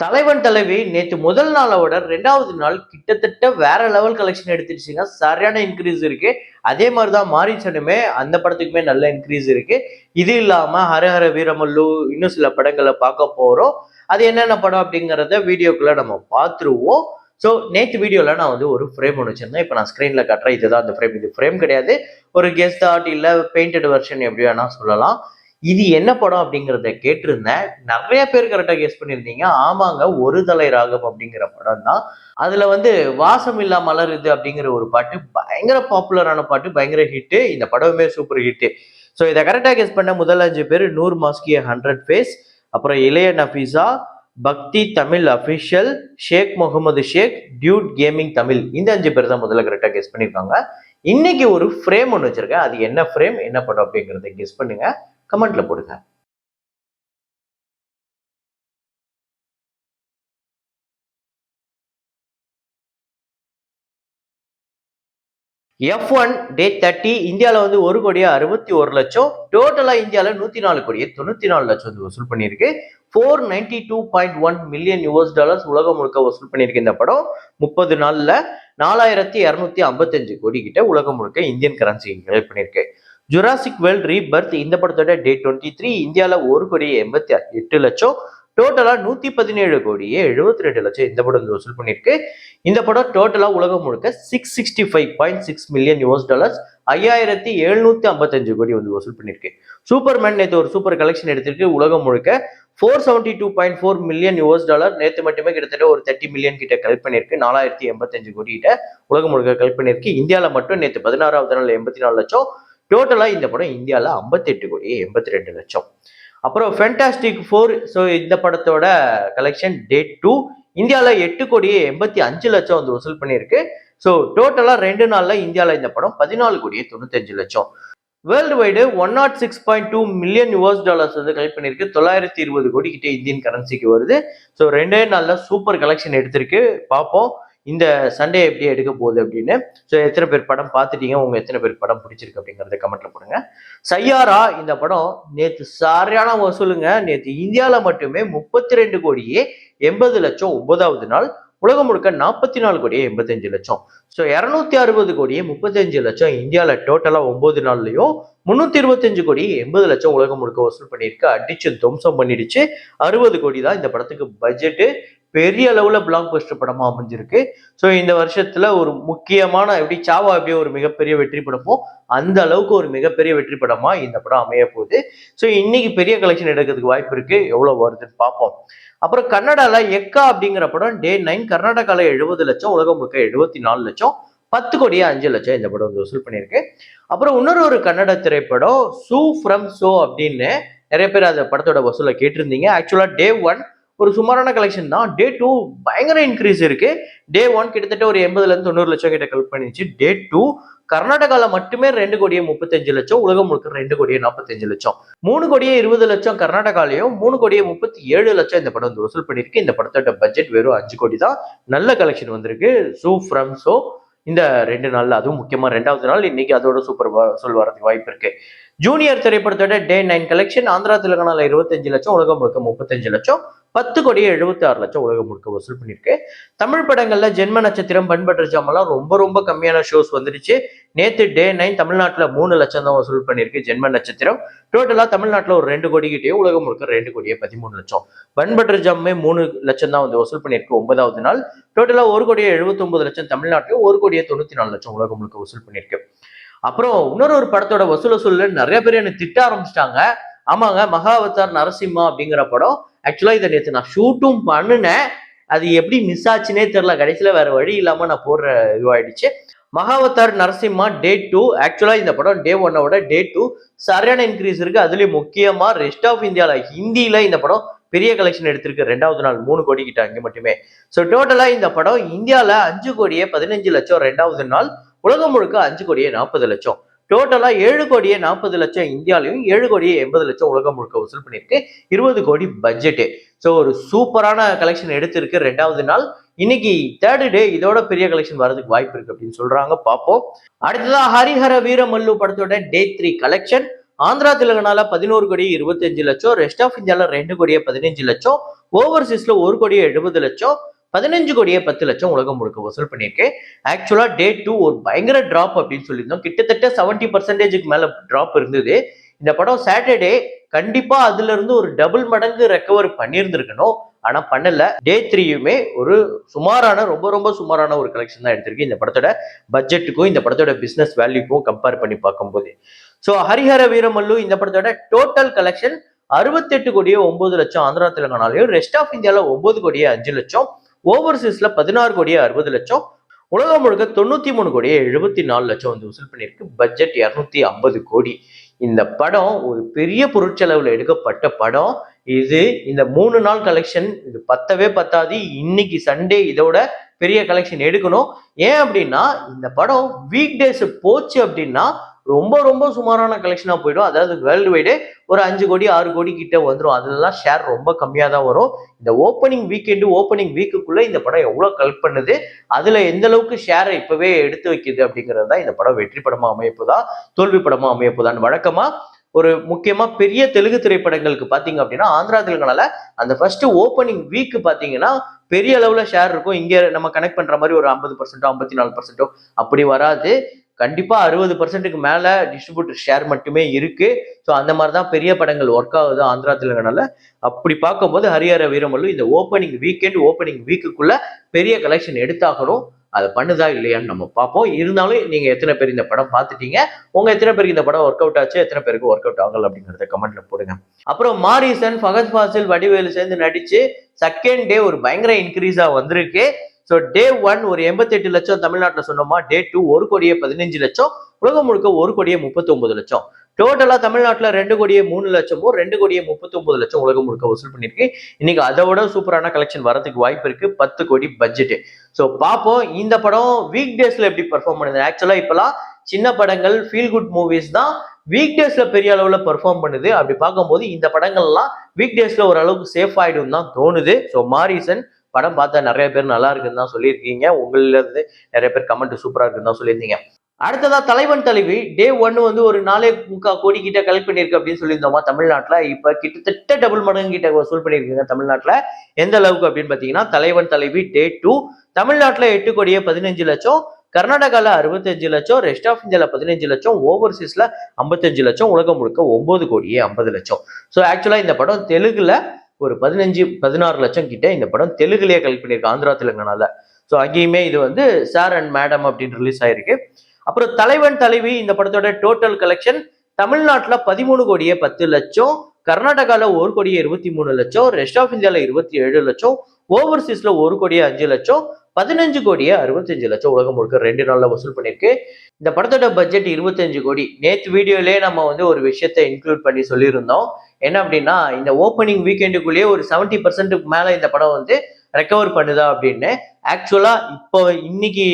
தலைவன் தலைவி நேத்து முதல் நாளோட 2வது நாள் கிட்டத்தட்ட வேற லெவல் கலெக்ஷன் எடுத்துருச்சுங்க. சரியான இன்க்ரீஸ் இருக்கு. அதே மாதிரி தான் மாரீசனுமே அந்த படத்துக்குமே நல்ல இன்க்ரீஸ் இருக்கு. இது இல்லாம ஹரஹர வீரமல்லு இன்னும் சில படங்களை பார்க்க போறோம். அது என்னென்ன படம் அப்படிங்கிறத வீடியோக்குள்ள நம்ம பார்த்துருவோம். ஸோ நேற்று வீடியோல நான் வந்து ஒரு ஃப்ரேம் ஒன்று வச்சிருந்தேன். இப்போ நான் ஸ்க்ரீன்ல காட்டுறேன். இதுதான் அந்த ஃப்ரேம். இது ஃப்ரேம் கிடையாது. ஒரு கெஸ்ட் ஆர்ட் இல்லை பெயிண்டட் வெர்ஷன் எப்படி வேணா சொல்லலாம். இது என்ன படம் அப்படிங்கிறத கேட்டிருந்தேன். நிறைய பேர் கரெக்டா கெஸ் பண்ணியிருந்தீங்க. ஆமாங்க, ஒரு தலை ராகம் அப்படிங்கிற படம் தான். அதுல வந்து வாசம் இல்லா மலருது அப்படிங்கிற ஒரு பாட்டு பயங்கர பாப்புலரான பாட்டு, பயங்கர ஹிட். இந்த படமே சூப்பர் ஹிட். ஸோ இதை கரெக்டா கெஸ் பண்ண முதல் 5 பேர் நூர் மாஸ்கிய 100 ஃபேஸ், அப்புறம் இளைய நஃபீஸா, பக்தி தமிழ் அபிஷியல், ஷேக் முகமது ஷேக், டியூட் கேமிங் தமிழ். இந்த 5 பேர் தான் முதல்ல கரெக்டா கெஸ் பண்ணியிருக்காங்க. இன்னைக்கு ஒரு ஃப்ரேம் ஒன்று வச்சிருக்கேன். அது என்ன ஃப்ரேம், என்ன படம் அப்படிங்கிறத கெஸ் பண்ணுங்க. கமெண்ட்ல போடுங்க. F1 டே 30 இந்தியாவில் வந்து 1,61,00,000, டோட்டலா இந்தியாவில் 104,94,00,000 வந்து வசூல் பண்ணியிருக்கு. 492.1 மில்லியன் US டாலர்ஸ் உலகம் முழுக்க வசூல் பண்ணியிருக்கு. இந்த படம் 30 நாள்ல 4,255 கோடி கிட்ட உலகம் முழுக்க இந்தியன் கரன்சி கலெக்ட் பண்ணியிருக்கு. ஜுராசிக் வேர்ல்ட் ரீபர்த் இந்த படத்தோட டே 23 இந்தியாவில் 1,88,00,000, டோட்டலா 117,72,00,000 இந்த படம் வசூல் பண்ணியிருக்கு. இந்த படம் டோட்டலா உலகம் முழுக்க 665.6 மில்லியன் US டாலர்ஸ் 5,755 கோடி வந்து வசூல் பண்ணியிருக்கு. சூப்பர்மேன் நேற்று ஒரு சூப்பர் கலெக்ஷன் எடுத்திருக்கு. உலகம் முழுக்க 472.4 மில்லியன் US டாலர் நேற்று மட்டுமே கிட்டத்தட்ட ஒரு 30 மில்லியன் கிட்ட கலெக்ட் பண்ணியிருக்கு. 4,085 கோடி கிட்ட உலகம் முழுக்க கலெக்ட் பண்ணியிருக்கு. இந்தியாவில் மட்டும் நேற்று 16வது நாள் 84,00,000, டோட்டலா இந்த படம் இந்தியாவில் 58,82,00,000. அப்புறம் ஃபேண்டாஸ்டிக் 4, ஸோ இந்த படத்தோட கலெக்ஷன் டே 2 இந்தியாவில் 8,85,00,000 வந்து வசூல் பண்ணியிருக்கு. ஸோ டோட்டலா 2 நாள்ல இந்தியாவில் இந்த படம் 14,95,00,000. World wide 106.2 million US dollars வந்து கலெக்ட் பண்ணியிருக்கு. 920 கோடி கிட்ட இந்தியன் கரன்சிக்கு வருது. ஸோ 2 நாள்ல சூப்பர் கலெக்ஷன் எடுத்திருக்கு. பார்ப்போம் இந்த சண்டே எப்படி எடுக்க போகுது அப்படின்னு. ஸோ எத்தனை பேர் படம் பார்த்துட்டீங்க, உங்க எத்தனை பேர் படம் பிடிச்சிருக்கு அப்படிங்கறத கமெண்ட்ல போடுங்க. சையாரா இந்த படம் நேற்று சரியான வசூலுங்க. நேற்று இந்தியாவில் மட்டுமே 32,80,00,000 9வது நாள், உலகம் முழுக்க 44,85,00,000. ஸோ 260,35,00,000 இந்தியாவில் டோட்டலா 9 நாள்லயும் 325,80,00,000 உலகம் முழுக்க வசூல் பண்ணியிருக்கு. அடிச்சு துவம்சம் பண்ணிடுச்சு. 60 கோடி தான் இந்த படத்துக்கு பட்ஜெட். பெரிய அளவுல பிளாக் பஸ்டர் படமா அமைஞ்சிருக்கு. ஸோ இந்த வருஷத்துல ஒரு முக்கியமான எப்படி சாவா எப்படி ஒரு மிகப்பெரிய வெற்றி படமோ அந்த அளவுக்கு ஒரு மிகப்பெரிய வெற்றி படமா இந்த படம் அமைய போகுது. ஸோ இன்னைக்கு பெரிய கலெக்ஷன் எடுக்கிறதுக்கு வாய்ப்பு இருக்கு. எவ்வளவு வருதுன்னு பார்ப்போம். அப்புறம் கன்னடால எக்கா அப்படிங்கிற படம் டே 9 கர்நாடகால 70,00,000, உலகம் முழுக்க 74,00,000, 10,05,00,000 இந்த படம் வந்து வசூல் பண்ணியிருக்கு. அப்புறம் இன்னொரு கன்னட திரைப்படம் சூ ஃப்ரம் சோ அப்படின்னு நிறைய பேர் அந்த படத்தோட வசூலை கேட்டிருந்தீங்க. ஆக்சுவலா டே 1 ஒரு சுமாரான கலெக்ஷன் தான். டே 2 பயங்கர இன்க்ரீஸ் இருக்கு. டே 1 கிட்டத்தட்ட ஒரு 80,000-90,00,000 கிட்ட கலெக்ட் பண்ணிச்சு. டே 2 கர்நாடகால மட்டுமே 2,35,00,000, உலகம் முழுக்க 2,45,00,000. 3,20,00,000 கர்நாடகாலையும் 3,37,00,000 இந்த படம் வந்து வசூல் பண்ணியிருக்கு. இந்த படத்தோட பட்ஜெட் வெறும் 5 கோடி தான். நல்ல கலெக்ஷன் வந்திருக்கு சூ ஃப்ரம் சோ இந்த 2 நாள்ல. அதுவும் முக்கியமா 2வது நாள் இன்னைக்கு அதோட சூப்பர் வசூல் வரதுக்கு வாய்ப்பு இருக்கு. ஜூனியர் திரைப்படத்தோட டே 9 கலெக்ஷன் ஆந்திரா தெலுங்கானால 25,00,000, உலகம் முழுக்க 35,00,000, 10,76,00,000 உலகம் முழுக்க வசூல் பண்ணியிருக்கு. தமிழ் படங்கள்ல ஜென்ம நட்சத்திரம், பண்பற்ற ஜாமெல்லாம் ரொம்ப கம்மியான ஷோஸ் வந்துருச்சு. நேத்து டே 9 தமிழ்நாட்டுல 3,00,000 தான் வசூல் பண்ணியிருக்கு ஜென்ம நட்சத்திரம். டோட்டலா தமிழ்நாட்டுல ஒரு 2 கோடி கிட்டேயும், உலகம் முழுக்க 2,13,00,000. பண்பற்ற ஜாமே 3,00,000 தான் வந்து வசூல் பண்ணியிருக்கு 9வது நாள். டோட்டலா 1,79,00,000 தமிழ்நாட்டிலும், 1,94,00,000 உலகம் முழுக்க வசூல் பண்ணியிருக்கு. அப்புறம் இன்னொரு படத்தோட வசூல் நிறைய பேர் என்ன திட்ட ஆரம்பிச்சிட்டாங்க. ஆமாங்க, மகாவதார் நரசிம்மா அப்படிங்கிற படம். ஆக்சுவலா இதை நேற்று நான் ஷூட்டும் பண்ணினேன். அது எப்படி மிஸ் ஆச்சுன்னே தெரியல. கடைசியில வேற வழி இல்லாம நான் போடுற இதுவாயிடுச்சு. மகாவதார் நரசிம்மா டே 2, ஆக்சுவலா இந்த படம் டே 1ஓட டே 2 சரியான இன்க்ரீஸ் இருக்கு. அதுலயும் முக்கியமா ரெஸ்ட் ஆஃப் இந்தியால ஹிந்தியில இந்த படம் பெரிய கலெக்ஷன் எடுத்திருக்கு. 2வது நாள் 3 கோடி கிட்ட அங்கே மட்டுமே. ஸோ டோட்டலா இந்த படம் இந்தியால 5,15,00,000 2வது நாள், உலகம் முழுக்க 5,40,00,000. டோட்டலா 7,40,00,000 இந்தியாலையும், 7,80,00,000 உலகம் முழுக்க வசூல் பண்ணியிருக்கு. 20 கோடி பட்ஜெட். ஸோ ஒரு சூப்பரான கலெக்ஷன் எடுத்திருக்கு 2வது நாள். இன்னைக்கு 3rd டே இதோட பெரிய கலெக்ஷன் வரதுக்கு வாய்ப்பு இருக்கு அப்படின்னு சொல்றாங்க. பார்ப்போம். அடுத்ததான் ஹரிஹர வீரமல்லு படத்தோட டே 3 கலெக்ஷன் ஆந்திரா தெலுங்கானால 11 கோடி 25 லட்சம், ரெஸ்ட் ஆஃப் இந்தியால 2 கோடியே 15 லட்சம், ஓவர்சீஸ்ல 1 கோடியே 70 லட்சம், 15 கோடியே 10 லட்சம் உலகம் முழுக்க வசூல் பண்ணியிருக்கு. ஆக்சுவலா டே 2 ஒரு பயங்கர டிராப் அப்படின்னு சொல்லியிருந்தோம். கிட்டத்தட்ட 70% மேல டிராப் இருந்தது. இந்த படம் சாட்டர்டே கண்டிப்பா அதுல இருந்து ஒரு டபுள் மடங்கு ரெக்கவர் பண்ணியிருந்திருக்கணும். ஆனா பண்ணல. டே 3யுமே ஒரு சுமாரான ரொம்ப ரொம்ப சுமாரான ஒரு கலெக்ஷன் தான் எடுத்திருக்கு. இந்த படத்தோட பட்ஜெட்டுக்கும் இந்த படத்தோட பிசினஸ் வேல்யூக்கும் கம்பேர் பண்ணி பார்க்கும்போது. ஸோ ஹரிஹர வீரமல்லு இந்த படத்தோட டோட்டல் கலெக்ஷன் 68 கோடியே 9 லட்சம் ஆந்திரா தெலுங்கானாலையும், ரெஸ்ட் ஆஃப் இந்தியால 9 கோடியே 5 லட்சம், ஓவர்சீஸ்ல 16 கோடியே 60 லட்சம், உலகம் முழுக்க 93 கோடியே 74 லட்சம் வந்து வசூல் பண்ணியிருக்கு. பட்ஜெட் 250 கோடி. இந்த படம் ஒரு பெரிய பொருட்செலவுல எடுக்கப்பட்ட படம். இது இந்த 3 நாள் கலெக்ஷன் இது பத்தவே பத்தாது. இன்னைக்கு சண்டே இதோட பெரிய கலெக்ஷன் எடுக்கணும். ஏன் அப்படின்னா இந்த படம் வீக் டேஸ் போச்சு அப்படின்னா ரொம்ப ரொம்ப சுமாரான கலெக்ஷனா போயிடும். அதாவது வேர்ல்டு வைடே ஒரு 5 கோடி 6 கோடி கிட்ட வந்துடும். அதுலலாம் ஷேர் ரொம்ப கம்மியா தான் வரும். இந்த ஓப்பனிங் வீக்கெண்டு ஓப்பனிங் வீக்குக்குள்ள இந்த படம் எவ்வளவு கலெக்ட் பண்ணுது, அதுல எந்த அளவுக்கு ஷேரை இப்பவே எடுத்து வைக்குது அப்படிங்கிறது தான் இந்த படம் வெற்றி படமா அமையப்போதா தோல்வி படமா அமையப்போதான்னு வழக்கமா ஒரு முக்கியமா பெரிய தெலுங்கு திரைப்படங்களுக்கு பாத்தீங்க அப்படின்னா ஆந்திரா தெலுங்கானால அந்த ஃபர்ஸ்ட் ஓப்பனிங் வீக் பாத்தீங்கன்னா பெரிய அளவுல ஷேர் இருக்கும். இங்க நம்ம கனெக்ட் பண்ற மாதிரி ஒரு 50% 54% அப்படி வராது. கண்டிப்பா 60%க்கு மேல டிஸ்ட்ரிபியூட்டர் ஷேர் மட்டுமே இருக்கு. ஸோ அந்த மாதிரி தான் பெரிய படங்கள் ஒர்க் ஆகுது ஆந்திரா தெலுங்கானால. அப்படி பார்க்கும்போது ஹரிஹர வீரமல்லு இந்த ஓப்பனிங் வீக்கெண்ட் ஓப்பனிங் வீக்குக்குள்ள பெரிய கலெக்ஷன் எடுத்தாகணும். அதை பண்ணுதா இல்லையான்னு நம்ம பார்ப்போம். இருந்தாலும் நீங்க எத்தனை பேர் இந்த படம் பார்த்துட்டீங்க, உங்க எத்தனை பேருக்கு இந்த படம் ஒர்க் அவுட் ஆச்சு, எத்தனை பேருக்கு ஒர்க் அவுட் ஆகல அப்படிங்கறத கமெண்ட்ல போடுங்க. அப்புறம் மாரீசன், ஃபகத் ஃபாசில், வடிவேலு சேர்ந்து நடிச்சு செகண்ட் டே ஒரு பயங்கர இன்க்ரீஸா வந்திருக்கு. ஸோ டே 1 ஒரு 88 லட்சம் தமிழ்நாட்டில் சொன்னோமா, டே 2 1 கோடியே 15 லட்சம், உலகம் முழுக்க 1 கோடியே 39 லட்சம். டோட்டலா தமிழ்நாட்டில் 2 கோடியே 3 லட்சமும் 2 கோடியே 39 லட்சம் உலகம் முழுக்க வசூல் பண்ணிருக்கு. இன்னைக்கு அதை விட சூப்பரான கலெக்ஷன் வரதுக்கு வாய்ப்பு இருக்கு. 10 கோடி பட்ஜெட். ஸோ பார்ப்போம் இந்த படம் வீக் டேஸ்ல எப்படி பெர்ஃபார்ம் பண்ணுது. ஆக்சுவலா இப்பெல்லாம் சின்ன படங்கள் ஃபீல் குட் மூவிஸ் தான் வீக் டேஸ்ல பெரிய அளவுல பெர்ஃபார்ம் பண்ணுது. அப்படி பார்க்கும்போது இந்த படங்கள்லாம் வீக் டேஸ்ல ஓரளவுக்கு சேஃப் ஆயிடும் தான் தோணுது. ஸோ மாரீசன் படம் பார்த்தா நிறைய பேர் நல்லா இருக்குன்னு தான் சொல்லியிருக்கீங்க. உங்களில இருந்து நிறைய பேர் கமெண்ட் சூப்பரா இருக்குன்னு தான் சொல்லியிருந்தீங்க. அடுத்ததா தலைவன் தலைவி டே 1 வந்து ஒரு 4.25 கோடி கிட்ட கலெக்ட் பண்ணிருக்கு அப்படின்னு சொல்லியிருந்தோமா தமிழ்நாட்டுல. இப்ப கிட்டத்தட்ட டபுள் மடங்கு கிட்ட வசூல் பண்ணிருக்கீங்க தமிழ்நாட்டுல. எந்த அளவுக்கு அப்படின்னு பாத்தீங்கன்னா தலைவன் தலைவி டே 2 தமிழ்நாட்டுல 8 கோடியே 15 லட்சம், கர்நாடகால 65 லட்சம், ரெஸ்ட் ஆஃப் இந்தியால 15 லட்சம், ஓவர்சீஸ்ல 55 லட்சம், உலகம் முழுக்க 9 கோடியே 50 லட்சம். ஸோ ஆக்சுவலா இந்த படம் தெலுங்குல ஒரு 15-16 லட்சம் கிட்ட இந்த படம் தெலுங்குலயே கலெக்ட் பண்ணியிருக்கு ஆந்திரா தெலுங்கானால. ஸோ அங்கேயுமே இது வந்து சார் அண்ட் மேடம் அப்படின்னு ரிலீஸ் ஆயிருக்கு. அப்புறம் தலைவன் தலைவி இந்த படத்தோட டோட்டல் கலெக்ஷன் தமிழ்நாட்டுல 13 கோடியே 10 லட்சம், கர்நாடகால 1 கோடியே 23 லட்சம், ரெஸ்ட் ஆஃப் இந்தியால 27 லட்சம், ஓவர்சீஸ்ல 1 கோடியே 5 லட்சம், 15 கோடியே 65 லட்சம் உலகம் முழுக்க 2 நாள்ல வசூல் பண்ணிருக்கு. இந்த படத்தோட பட்ஜெட் 25 கோடி. நேற்று வீடியோலயே நம்ம வந்து ஒரு விஷயத்தை இன்க்ளூட் பண்ணி சொல்லியிருந்தோம். என்ன அப்படின்னா இந்த ஓப்பனிங் வீக்கெண்டுக்குள்ளேயே ஒரு 70% மேல இந்த படம் வந்து ரெக்கவர் பண்ணுதா அப்படின்னு. ஆக்சுவலா இப்போ இன்னைக்கு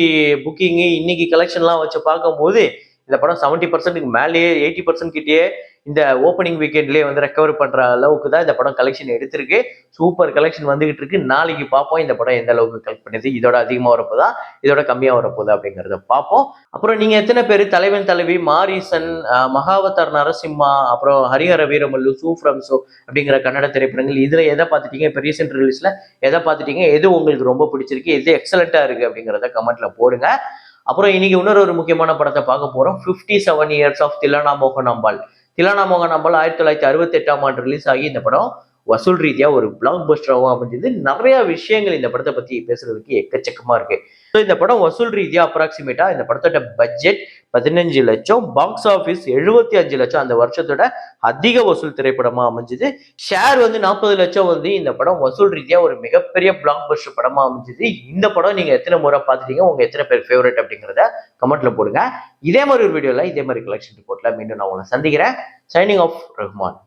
புக்கிங் இன்னைக்கு கலெக்ஷன்லாம் வச்சு பார்க்கும்போது இந்த படம் 70%க்கு மேலேயே 80% கிட்டேயே இந்த ஓப்பனிங் வீக்கெண்ட்லயே வந்து ரெக்கவர் பண்ற அளவுக்கு தான் இந்த படம் கலெக்ஷன் எடுத்திருக்கு. சூப்பர் கலெக்ஷன் வந்துகிட்டு இருக்கு. நாளைக்கு பார்ப்போம் இந்த படம் எந்த அளவுக்கு கலெக்ட் பண்ணுது, இதோட அதிகமா வரப்போதா இதோட கம்மியா வரப்போதா அப்படிங்கறத பார்ப்போம். அப்புறம் நீங்க எத்தனை பேர் தலைவன் தலைவி, மாரீசன், மகாவதார் நரசிம்மா, அப்புறம் ஹரிஹர வீரமல்லு, சூஃப்ரம் ஷோ அப்படிங்கிற கன்னட திரைப்படங்கள் இதுல எதை பார்த்துட்டீங்க, இப்போ ரீசெண்ட் ரிலீஸ்ல எதை பார்த்துட்டீங்க, எது உங்களுக்கு ரொம்ப பிடிச்சிருக்கு, எது எக்ஸலண்டா இருக்கு அப்படிங்கிறத கமெண்ட்ல போடுங்க. அப்புறம் இன்னைக்கு இன்னொரு முக்கியமான படத்தை பார்க்க போறோம். 57 இயர்ஸ் ஆஃப் தில்லானா மோகன் அம்பாள். தில்லானா மோகன் அம்பாள் 1968ஆம் ஆண்டு ரிலீஸ் ஆகி இந்த படம் வசூல் ரீதியா ஒரு பிளாக் பஸ்டராகவும் அமைஞ்சது. நிறைய விஷயங்கள் இந்த படத்தை பத்தி பேசுறதுக்கு எக்கச்சக்கமா இருக்கு. ஸோ இந்த படம் வசூல் ரீதியா அப்ராக்சிமேட்டா இந்த படத்தோட பட்ஜெட் 15 லட்சம், பாக்ஸ் ஆஃபீஸ் 75 லட்சம், அந்த வருஷத்தோட அதிக வசூல் திரைப்படமா அமைஞ்சது. ஷேர் வந்து 40 லட்சம் வந்து இந்த படம் வசூல் ரீதியா ஒரு மிகப்பெரிய பிளாக் பஸ்டர் படமா அமைஞ்சது. இந்த படம் நீங்க எத்தனை முறை பார்த்துட்டீங்க, உங்க எத்தனை பேர் ஃபேவரட் அப்படிங்கிறத கமெண்ட்ல போடுங்க. இதே மாதிரி ஒரு வீடியோல இதே மாதிரி கலெக்ஷன் ரிப்போர்ட்ல மீண்டும் நான் உங்களை சந்திக்கிறேன். Signing off Rahman.